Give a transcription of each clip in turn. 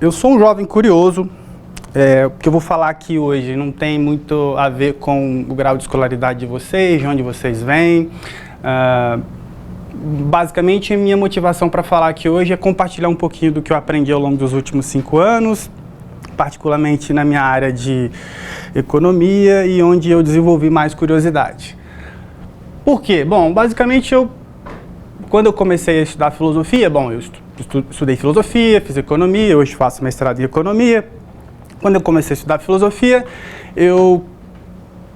Eu sou um jovem curioso. O que eu vou falar aqui hoje não tem muito a ver com o grau de escolaridade de vocês, de onde vocês vêm. Basicamente, minha motivação para falar aqui hoje é compartilhar um pouquinho do que eu aprendi ao longo dos últimos 5 anos, particularmente na minha área de economia e onde eu desenvolvi mais curiosidade. Por quê? Bom, basicamente, quando eu comecei a estudar filosofia, eu estudei filosofia, fiz economia, hoje faço mestrado em economia. Quando eu comecei a estudar filosofia, eu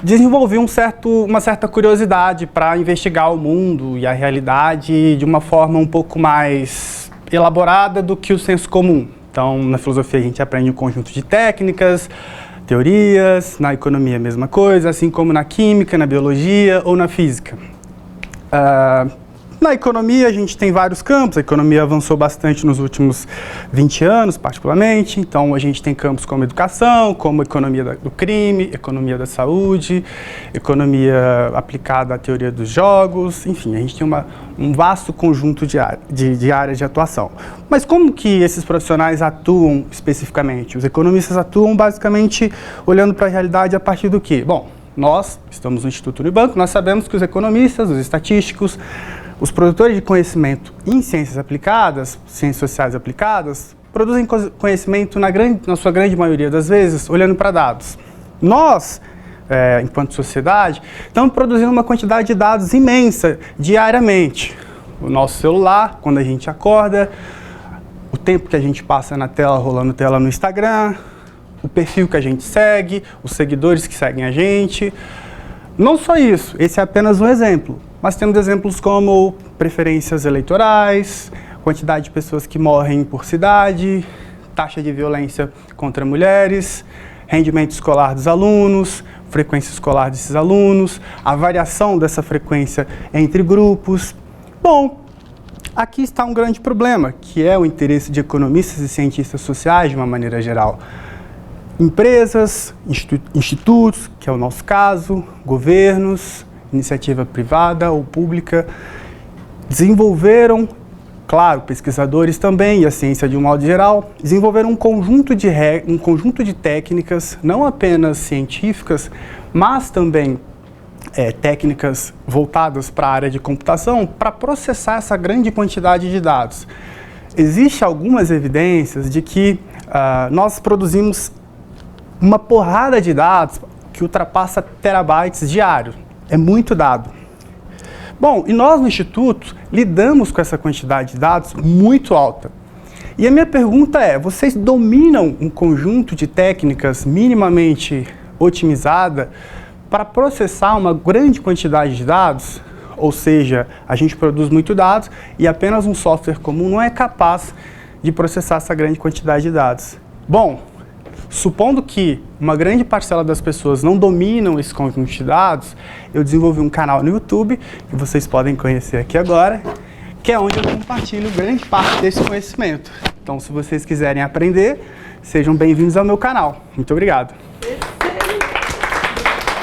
desenvolvi uma certa curiosidade para investigar o mundo e a realidade de uma forma um pouco mais elaborada do que o senso comum. Então, na filosofia a gente aprende um conjunto de técnicas, teorias, na economia a mesma coisa, assim como na química, na biologia ou na física. Na economia a gente tem vários campos, a economia avançou bastante nos últimos 20 anos, particularmente, então a gente tem campos como educação, como economia do crime, economia da saúde, economia aplicada à teoria dos jogos, enfim, a gente tem um vasto conjunto de áreas de atuação. Mas como que esses profissionais atuam especificamente? Os economistas atuam basicamente olhando para a realidade a partir do quê? Bom, nós estamos no Instituto Unibanco, nós sabemos que os economistas, os estatísticos, os produtores de conhecimento em ciências aplicadas, ciências sociais aplicadas, produzem conhecimento na sua grande maioria das vezes olhando para dados. Nós, enquanto sociedade, estamos produzindo uma quantidade de dados imensa diariamente. O nosso celular, quando a gente acorda, o tempo que a gente passa na tela, rolando tela no Instagram, o perfil que a gente segue, os seguidores que seguem a gente. Não só isso, esse é apenas um exemplo. Mas temos exemplos como preferências eleitorais, quantidade de pessoas que morrem por cidade, taxa de violência contra mulheres, rendimento escolar dos alunos, frequência escolar desses alunos, a variação dessa frequência entre grupos. Bom, aqui está um grande problema, que é o interesse de economistas e cientistas sociais de uma maneira geral. Empresas, institutos, que é o nosso caso, governos, iniciativa privada ou pública, desenvolveram, claro, pesquisadores também, e a ciência de um modo geral, desenvolveram um conjunto de técnicas, não apenas científicas, mas também técnicas voltadas para a área de computação, para processar essa grande quantidade de dados. Existem algumas evidências de que nós produzimos uma porrada de dados que ultrapassa terabytes diários. É muito dado. Bom, e nós no Instituto lidamos com essa quantidade de dados muito alta. E a minha pergunta é, vocês dominam um conjunto de técnicas minimamente otimizada para processar uma grande quantidade de dados? Ou seja, a gente produz muito dados e apenas um software comum não é capaz de processar essa grande quantidade de dados. Bom, supondo que uma grande parcela das pessoas não dominam esse conjunto de dados, eu desenvolvi um canal no YouTube, que vocês podem conhecer aqui agora, que é onde eu compartilho grande parte desse conhecimento. Então, se vocês quiserem aprender, sejam bem-vindos ao meu canal. Muito obrigado.